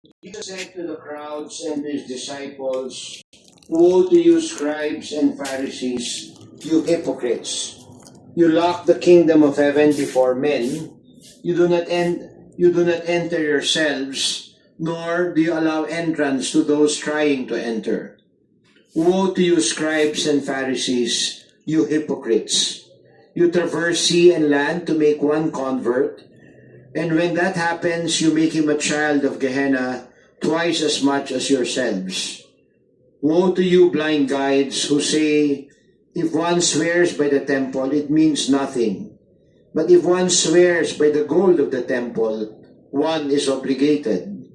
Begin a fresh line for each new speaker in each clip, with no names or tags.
Jesus said to the crowds and his disciples, "Woe to you, scribes and Pharisees, you hypocrites! You lock the kingdom of heaven before men. You do not enter yourselves, nor do you allow entrance to those trying to enter. Woe to you, scribes and Pharisees, you hypocrites! You traverse sea and land to make one convert, and when that happens, you make him a child of Gehenna twice as much as yourselves. Woe to you, blind guides, who say, if one swears by the temple, it means nothing. But if one swears by the gold of the temple, one is obligated.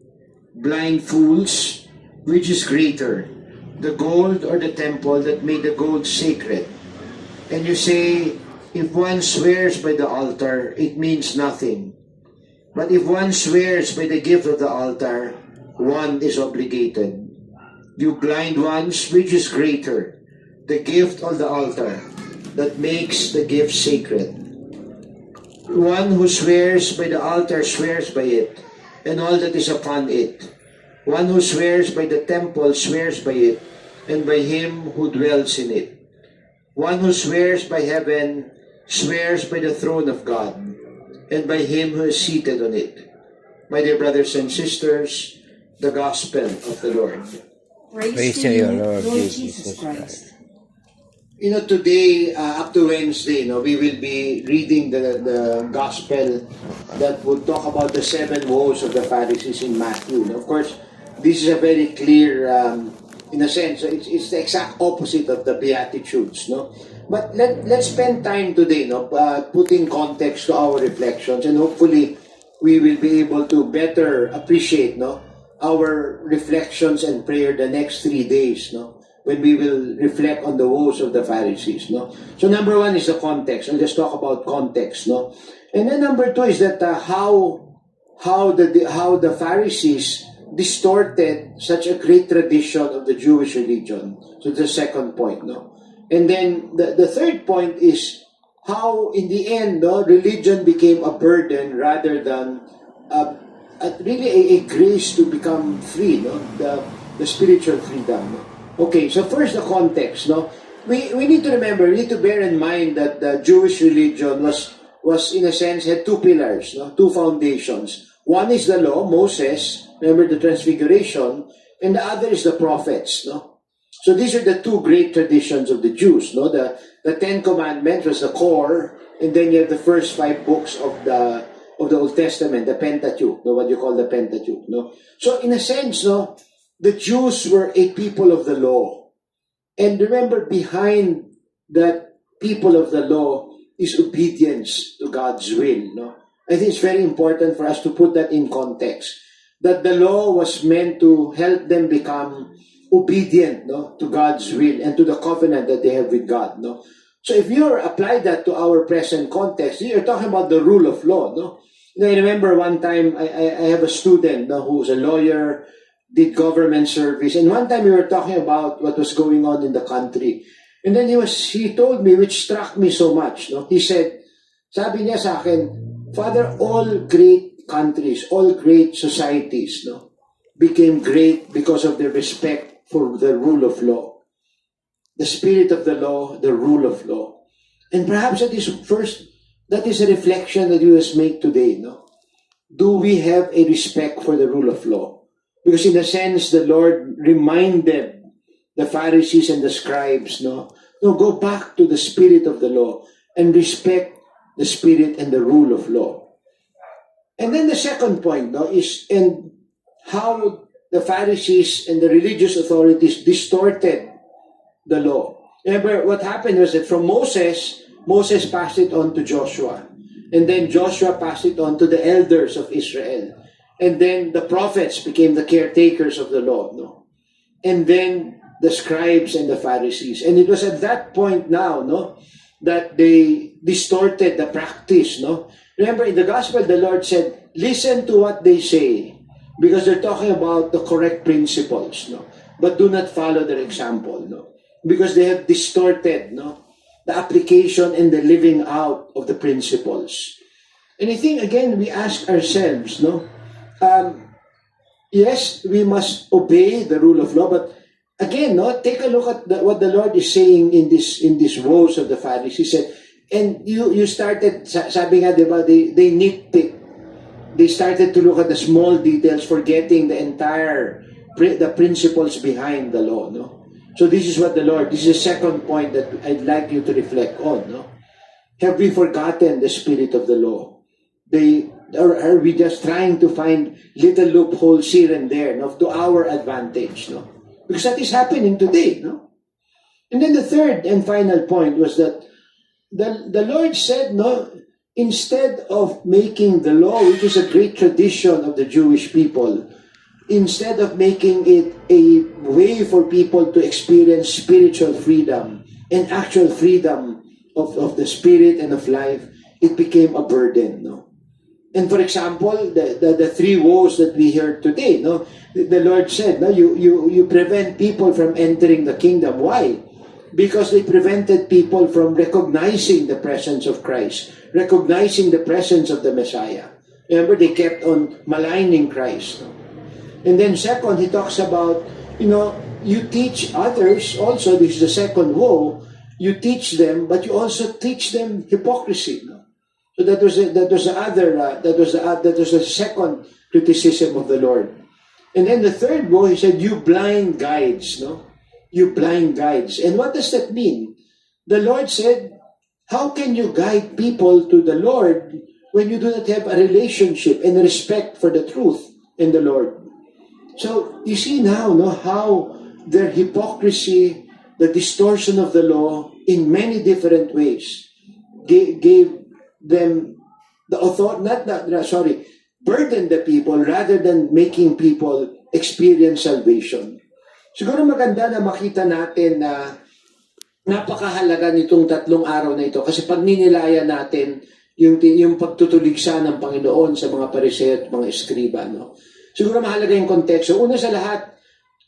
Blind fools, which is greater, the gold or the temple that made the gold sacred? And you say, if one swears by the altar, it means nothing. But if one swears by the gift of the altar, one is obligated. You blind ones, which is greater, the gift or the altar that makes the gift sacred? One who swears by the altar swears by it, and all that is upon it. One who swears by the temple swears by it, and by him who dwells in it. One who swears by heaven swears by the throne of God, and by him who is seated on it. My dear brothers and sisters, the gospel of the Lord.
Praise to you, Lord Jesus Christ.
Today, up to Wednesday, we will be reading the gospel that would talk about the 7 woes of the Pharisees in Matthew. Of course, this is a very clear, in a sense, it's the exact opposite of the Beatitudes, But let's spend time today, putting context to our reflections, and hopefully we will be able to better appreciate, our reflections and prayer the next 3 days, when we will reflect on the woes of the Pharisees, So number 1 is the context. I'll just talk about context, And then number 2 is that how the Pharisees distorted such a great tradition of the Jewish religion. So the second point, And then the third point is how, in the end, religion became a burden rather than really a grace to become free, the spiritual freedom. Okay, so first the context. We need to remember, we need to bear in mind that the Jewish religion was in a sense had 2 pillars, 2 foundations. One is the law, Moses, remember the transfiguration, and the other is the prophets. So these are the 2 great traditions of the Jews. The 10 Commandments was the core, and then you have the first 5 books of the Old Testament, the Pentateuch, what you call the Pentateuch. So in a sense, the Jews were a people of the law. And remember, behind that people of the law is obedience to God's will. I think it's very important for us to put that in context, that the law was meant to help them become obedient to God's will and to the covenant that they have with God. So if you apply that to our present context, you're talking about the rule of law. I remember one time I have a student who's a lawyer, did government service, and one time we were talking about what was going on in the country. And then he told me, which struck me so much. He said, sabi niya sa akin, Father, all great countries, all great societies, became great because of their respect for the rule of law. The spirit of the law, the rule of law. And perhaps that is a reflection that you must make today, Do we have a respect for the rule of law? Because in a sense, the Lord reminded the Pharisees and the scribes, go back to the spirit of the law and respect the spirit and the rule of law. And then the second point, is and how the Pharisees and the religious authorities distorted the law. Remember, what happened was that from Moses passed it on to Joshua. And then Joshua passed it on to the elders of Israel. And then the prophets became the caretakers of the law. And then the scribes and the Pharisees. And it was at that point now, that they distorted the practice, Remember, in the gospel, the Lord said, listen to what they say, because they're talking about the correct principles, But do not follow their example, Because they have distorted, the application and the living out of the principles. And I think, again, we ask ourselves, yes, we must obey the rule of law, but again, no, take a look at what the Lord is saying in this woes of the Pharisees. He said, and you started, sabi nga, diba, they nitpick. They started to look at the small details, forgetting the principles behind the law, no? So this is what this is the second point that I'd like you to reflect on, no? Have we forgotten the spirit of the law? Or are we just trying to find little loopholes here and there, no, to our advantage, no? Because that is happening today, no? And then the third and final point was that the Lord said, no, instead of making the law, which is a great tradition of the Jewish people, instead of making it a way for people to experience spiritual freedom and actual freedom of the spirit and of life, it became a burden, no? And for example, the three woes that we heard today, no, the Lord said, no, you prevent people from entering the kingdom. Why? Because they prevented people from recognizing the presence of Christ, recognizing the presence of the Messiah. Remember, they kept on maligning Christ. No? And then second, he talks about, you teach others also. This is the second woe. You teach them, but you also teach them hypocrisy. No? So that was the second criticism of the Lord. And then the third woe, he said, you blind guides, no? You blind guides. And what does that mean? The Lord said, how can you guide people to the Lord when you do not have a relationship and respect for the truth in the Lord? So you see now, no, how their hypocrisy, the distortion of the law in many different ways gave them the authority, burden the people rather than making people experience salvation. Siguro maganda na makita natin na napakahalaga nitong 3 araw na ito kasi pag ninilayan natin yung pagtutuligsa ng Panginoon sa mga Pariseo at mga Eskriba, no? Siguro mahalaga yung konteksto. Una sa lahat,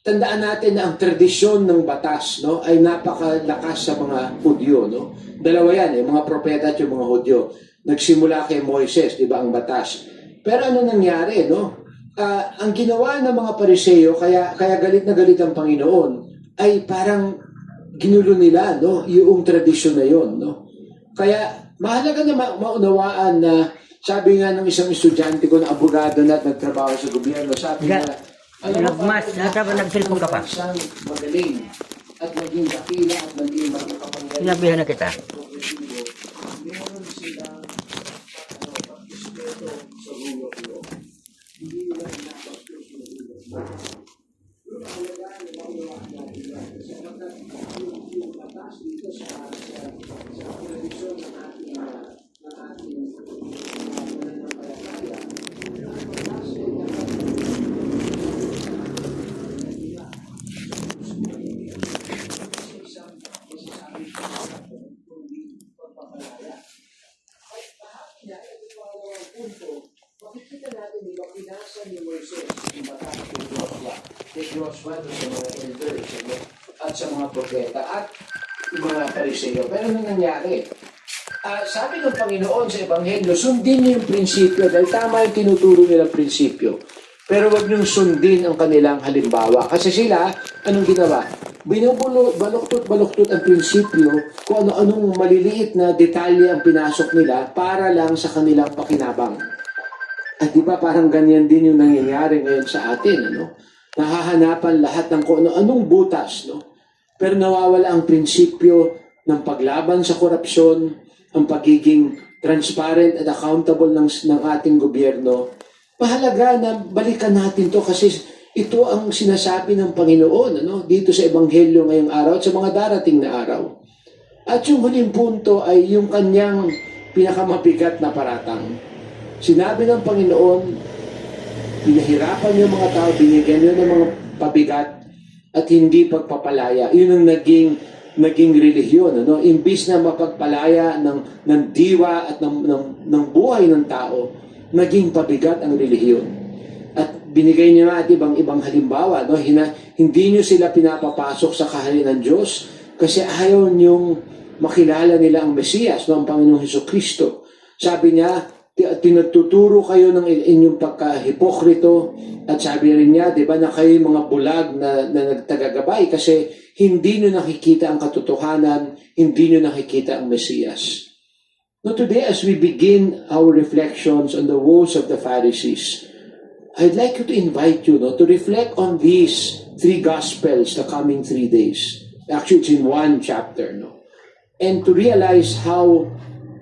tandaan natin na ang tradisyon ng batas, no, ay napakalakas sa mga Hudyo, no? Dalawa yan, mga propeta at yung mga Hudyo. Nagsimula kay Moises, di ba, ang batas. Pero ano nangyari, no? Ang ginawa ng mga Pariseo, kaya galit na galit ang Panginoon, ay parang ginulo nila, no, yung tradisyon na yon, no? Kaya mahalaga na maunawaan na sabi nga ng isang estudyante ko na abogado na at nagtrabaho sa gobyerno, sabi nga,
nagsilpong ka pa.
Isang magaling at maging dakila at maging makapangyarihan.
Sinabihan na kita.
Meron silang pag-respeto sa rule of law. Hindi nila pinapagpos yung rule of law. Pero mahalaga na maunawaan natin yan. Kasi kapag yung batas dito sa tradisyon ng ating mananampalataya, ang batas ay makikita natin di ba pinasa ni Moises yung batas kay Joshua sa mga elders at sa mga propeta at yung mga Pariseo. Pero ano nangyari? Sabi ng Panginoon sa Ebanghelyo, sundin niyo yung prinsipyo dahil tama yung tinuturo nilang prinsipyo. Pero wag niyong sundin ang kanilang halimbawa. Kasi sila, anong ginawa? Baluktot ang prinsipyo kung ano-anong maliliit na detalye ang pinasok nila para lang sa kanilang pakinabang. At di ba parang ganyan din yung nangyayari ngayon sa atin, ano? Nahahanapan lahat ng kung ano-anong butas, no? Pero nawawala ang prinsipyo ng paglaban sa korupsyon, ang pagiging transparent at accountable ng ating gobyerno. Mahalaga na balikan natin to kasi ito ang sinasabi ng Panginoon, ano? Dito sa Ebanghelyo ngayong araw at sa mga darating na araw. At yung huling punto ay yung kanyang pinakamabigat na paratang. Sinabi ng Panginoon, pinahirapan niyo mga tao, binigyan niyo ng mga pabigat at hindi pagpapalaya. Yun ang naging relihiyon, ano? Imbis na mapagpalaya ng diwa at ng buhay ng tao, naging pabigat ang relihiyon. At binigay niya at ibang halimbawa, no? Hindi niyo sila pinapapasok sa kaharian ng Diyos kasi ayaw niyong makilala nila ang Mesiyas, no? Ang Panginoong Hesukristo. Sabi niya, tinuturo kayo ng inyong pagka-hipokrito, at sabi rin niya, di ba, na kayo yung mga bulag na nagtagagabay kasi hindi nyo nakikita ang katotohanan, hindi nyo nakikita ang Mesiyas. Now today, as we begin our reflections on the woes of the Pharisees, I'd like you to invite you to reflect on these 3 Gospels the coming 3 days. Actually, it's in one chapter, and to realize how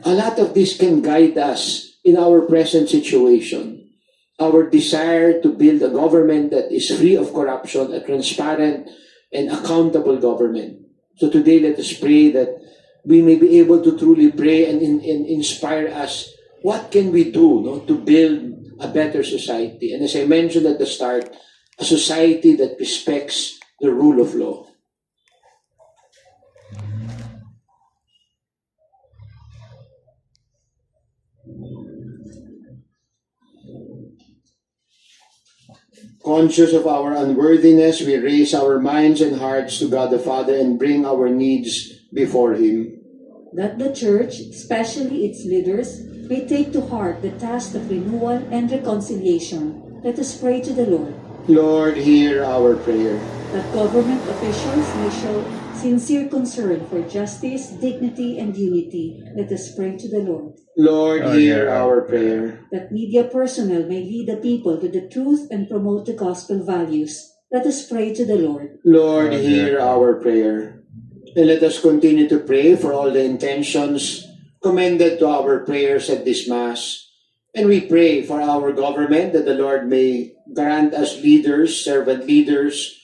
a lot of this can guide us in our present situation. Our desire to build a government that is free of corruption, a transparent and accountable government. So today, let us pray that we may be able to truly pray and inspire us. What can we do to build a better society? And as I mentioned at the start, a society that respects the rule of law. Conscious of our unworthiness, we raise our minds and hearts to God the Father and bring our needs before Him.
That the Church, especially its leaders, may take to heart the task of renewal and reconciliation. Let us pray to the Lord.
Lord, hear our prayer.
That government officials may show sincere concern for justice, dignity, and unity. Let us pray to the Lord.
Lord, hear our prayer.
That media personnel may lead the people to the truth and promote the gospel values. Let us pray to the Lord.
Lord, hear our prayer. And let us continue to pray for all the intentions commended to our prayers at this Mass. And we pray for our government that the Lord may grant us leaders, servant leaders,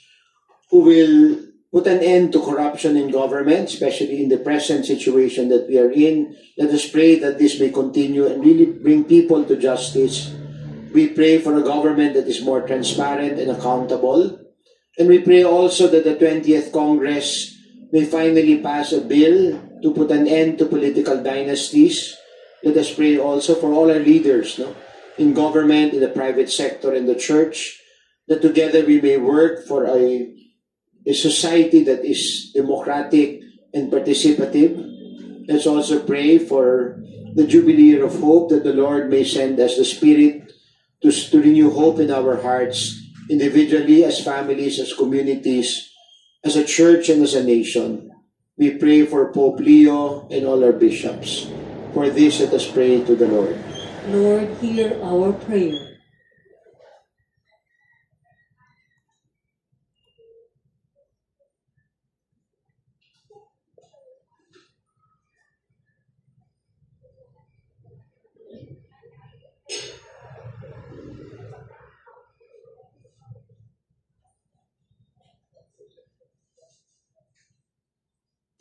who will put an end to corruption in government, especially in the present situation that we are in. Let us pray that this may continue and really bring people to justice. We pray for a government that is more transparent and accountable. And we pray also that the 20th Congress may finally pass a bill to put an end to political dynasties. Let us pray also for all our leaders, in government, in the private sector, in the church, that together we may work for a society that is democratic and participative. Let's also pray for the Jubilee Year of Hope, that the Lord may send us the Spirit to renew hope in our hearts, individually, as families, as communities, as a church, and as a nation. We pray for Pope Leo and all our bishops. For this, let us pray to the Lord.
Lord, hear our prayer.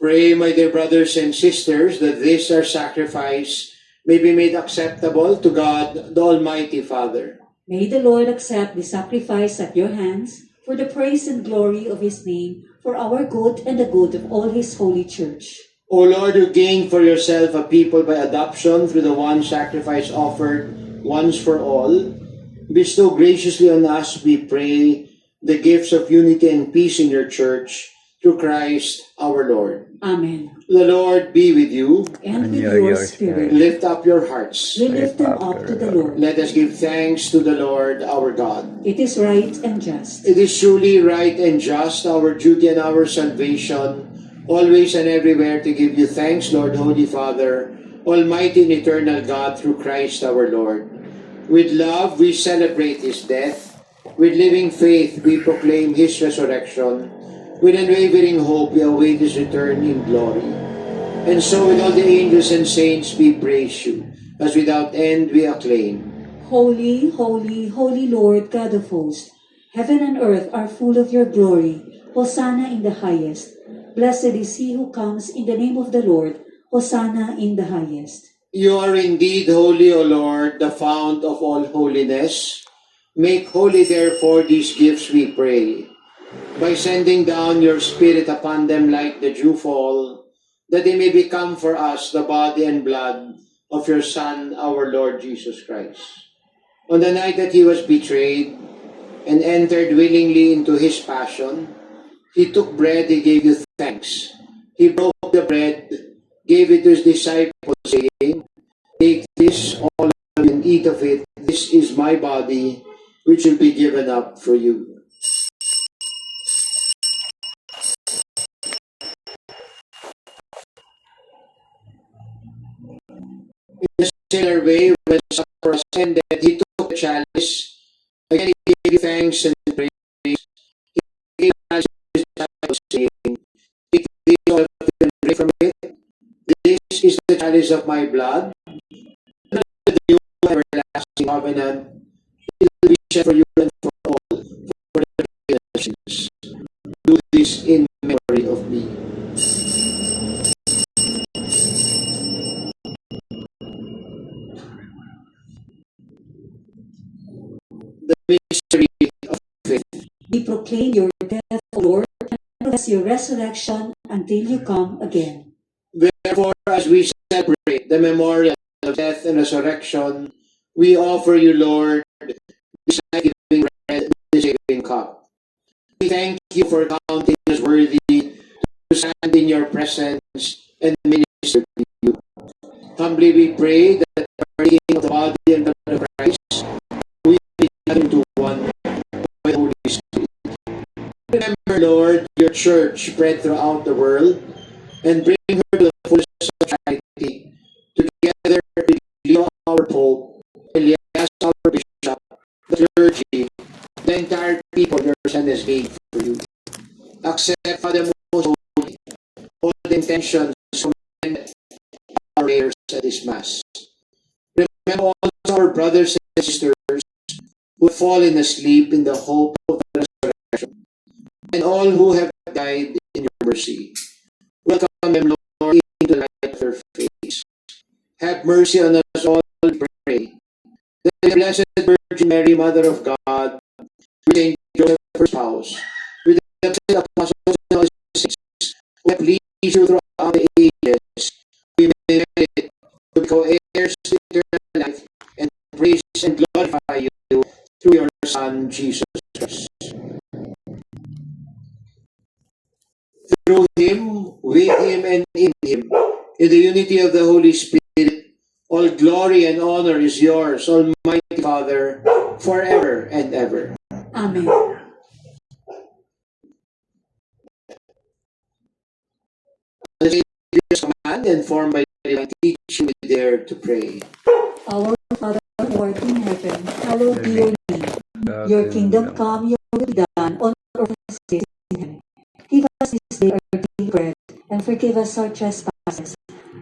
Pray, my dear brothers and sisters, that this our sacrifice may be made acceptable to God, the Almighty Father.
May the Lord accept the sacrifice at your hands for the praise and glory of His name, for our good and the good of all His holy Church.
O Lord, who gained for yourself a people by adoption through the one sacrifice offered once for all, bestow graciously on us, we pray, the gifts of unity and peace in your Church, through Christ our Lord.
Amen.
The Lord be with you.
And with your spirit.
Lift up your hearts.
We lift them up to the Lord.
Let us give thanks to the Lord our God.
It is right and just.
It is truly right and just, our duty and our salvation, always and everywhere to give you thanks, Lord, Holy Father, Almighty and eternal God, through Christ our Lord. With love, we celebrate His death. With living faith, we proclaim His resurrection. With unwavering hope, we await His return in glory. And so with all the angels and saints, we praise you, as without end we acclaim.
Holy, holy, holy Lord, God of hosts, heaven and earth are full of your glory. Hosanna in the highest. Blessed is he who comes in the name of the Lord. Hosanna in the highest.
You are indeed holy, O Lord, the fount of all holiness. Make holy, therefore, these gifts, we pray, by sending down your Spirit upon them like the dewfall, that they may become for us the body and blood of your Son, our Lord Jesus Christ. On the night that He was betrayed and entered willingly into His passion, He took bread, He gave you thanks. He broke the bread, gave it to His disciples, saying, "Take this, all of you, eat of it. This is my body, which will be given up for you. In a similar way, when supper was ended, he took the chalice. Again, he gave thanks and praise. He gave thanks to his disciples, saying, "Take this, all of you, and drink from it. This is the chalice of my blood, the new everlasting covenant. It will be shed for you and for all, for the forgiveness. Do this in memory of me." The mystery of faith.
We proclaim your death, O Lord, and bless your resurrection until you come again.
Therefore, as we celebrate the memorial of death and resurrection, we offer you, Lord, this life-giving bread and this saving cup. We thank you for counting us worthy to stand in your presence and minister to you. Humbly we pray that the partaking of the body and blood of Christ, we be united into one by the Holy Spirit. Remember, Lord, your church spread throughout the world, and bring her to the fullness of charity, together with Leo, our Pope, Elias, our Bishop, the clergy, the entire people your Son has made for you. Accept, Father most holy, all the intentions commended our prayers at this Mass. Remember also our brothers and sisters who have fallen asleep in the hope of the resurrection, and all who have died in your mercy. Welcome them, Lord, into the light of your face. Have mercy on us all, we pray. That the Blessed Virgin Mary, Mother of God, with Saint Joseph, her spouse, with the blessed apostles and all saints, who have pleased you throughout the ages, we may merit to become heirs to eternal life and praise and glorify you through your Son, Jesus Christ. Through him, with him, and in him, in the unity of the Holy Spirit, all glory and honor is yours, Almighty Father, forever and ever.
Amen.
As the Savior's command, informed by the divine teaching, we dare to pray.
Our Father who art in heaven, hallowed be your name. Your kingdom come, your will be done on earth as it is in heaven. Give us this day our daily bread, and forgive us our trespasses,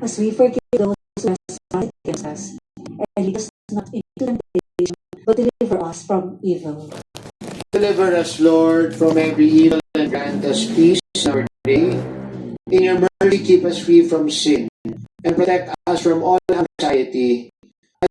as we forgive those who trespass against us. And lead us not into temptation, but deliver us from evil.
Deliver us, Lord, from every evil, and grant us peace in our day. In your mercy, keep us free from sin, and protect us from all anxiety,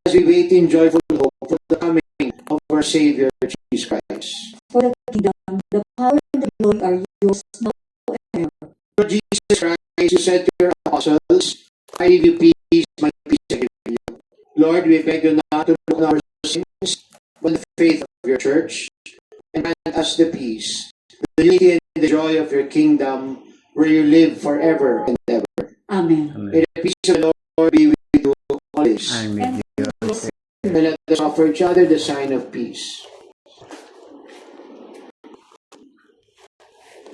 as we wait in joyful hope for the coming of our Savior, Jesus Christ.
For the kingdom, the power, and the glory are yours now and forever.
Lord Jesus Christ, you said to your apostles, I give you peace, my peace I give you. Lord, we beg you not to look on our sins, but the faith of your church, and grant us the peace, the unity and the joy of your kingdom, where you live forever and ever.
Amen.
May the peace of the Lord be with you always.
Amen.
And let us offer each other the sign of peace.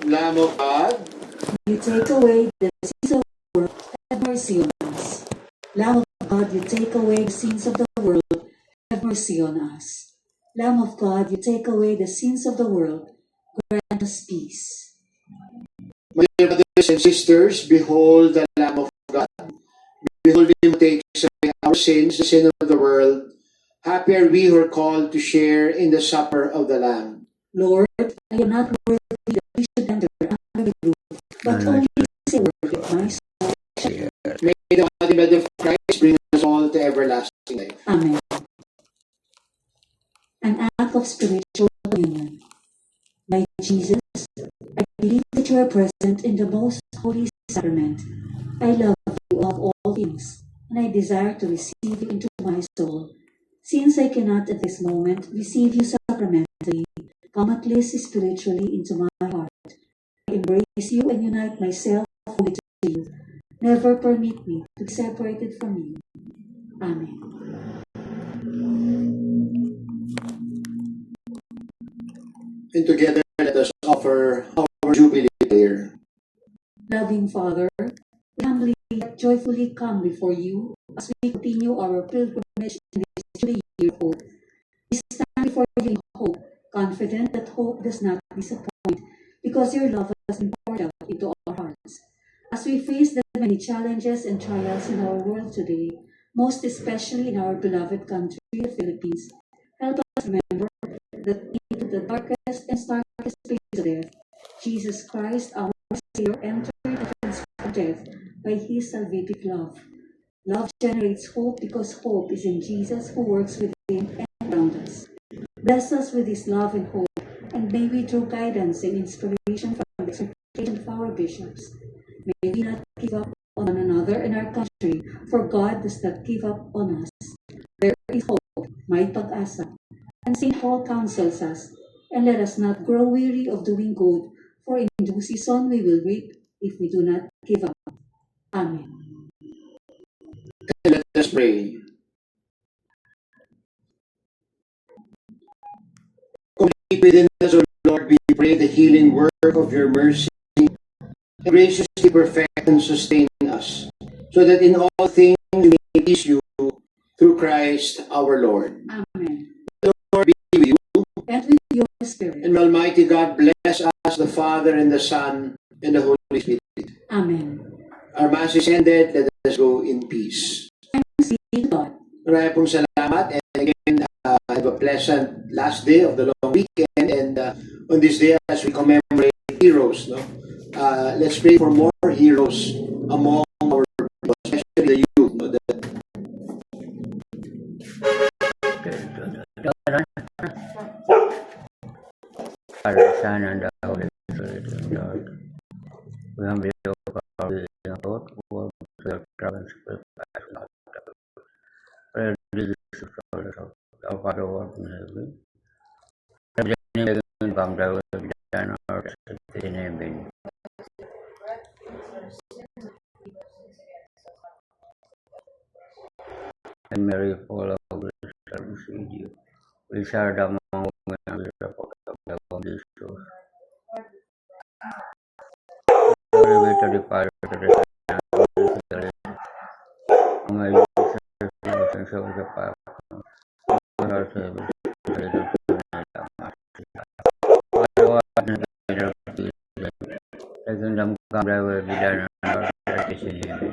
Lamb of God,
You take away the sins of the world, have mercy on us. Lamb of God, you take away the sins of the world, have mercy on us. Lamb of God, you take away the sins of the world, grant us peace.
my dear brothers and sisters, behold the Lamb of God. Behold him who takes away our sins, the sin of the world. Happy are we who are called to share in the supper of the Lamb.
Lord, I am not worthy that we should enter under the roof, but only say a word with my soul.
May the body and blood of Christ bring us all to everlasting life.
Amen. An act of spiritual communion. My Jesus, I believe that you are present in the most holy sacrament. I love you above all things, and I desire to receive you into my soul. Since I cannot at this moment receive you sacramentally, come at least spiritually into my heart. I embrace you and unite myself fully to you. Never permit me to be separated from you. Amen.
And together let us offer our Jubilee prayer.
Loving Father, we humbly yet joyfully come before you as we continue our pilgrimage in this Jubilee year of hope. We stand before you in hope, confident that hope does not disappoint, because your love has been poured out into our hearts. As we face the many challenges and trials in our world today, most especially in our beloved country, the Philippines, help us remember that into the darkest and starkest place of death, Jesus Christ, our Savior, entered and transformed death by his salvific love. Love generates hope because hope is in Jesus who works within and around us. Bless us with his love and hope, and may we draw guidance and inspiration from the exhortation of our bishops. May we not give up on one another and our country, for God does not give up on us. There is hope, may pag-asa. And St. Paul counsels us, and let us not grow weary of doing good, for in due season we will reap if we do not give up. Amen.
And let us pray. Complete within us, O Lord, we pray the healing work of your mercy, and graciously perfect and sustain us, so that in all things we may please you through Christ our Lord.
Amen.
The Lord be with you,
And with your spirit.
and Almighty God bless us, the Father and the Son and the Holy Spirit.
Amen.
Our Mass is ended. Let us go in peace.
Thanks be to God.
Maraming pong salamat, and again, have a pleasant last day of the long weekend, and on this day as we commemorate heroes, no? Let's pray for more heroes among our people, especially the youth, no?
Father, Son, and the Holy Spirit, Lord. We humbly offer our thought, word, prayer, troubles, sacrifice, not prayer, Jesus, our Father, who art in heaven. Thy kingdom come, thy will be done on earth as it is in heaven. And Mary, full of grace, the Lord is with you. Blessed art thou among women, and blessed is the fruit of thy womb, Jesus. Glory be to the Father, to the Son, and to the Holy Spirit. O my Jesus, innocence of the Father, for our Savior, the Lord and the Master. Father, who art in heaven, hallowed be thy name. Thy kingdom come, thy will be done on earth as it is in heaven.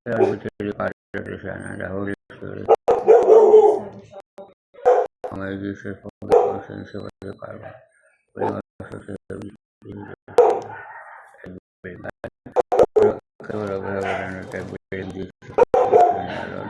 Glory be to the Father, to the Son, and the Holy Spirit. O my Jesus, forgive our sins of the Father. Bring us to the Jesus. Lord of heaven and earth, I bring Jesus, our Lord.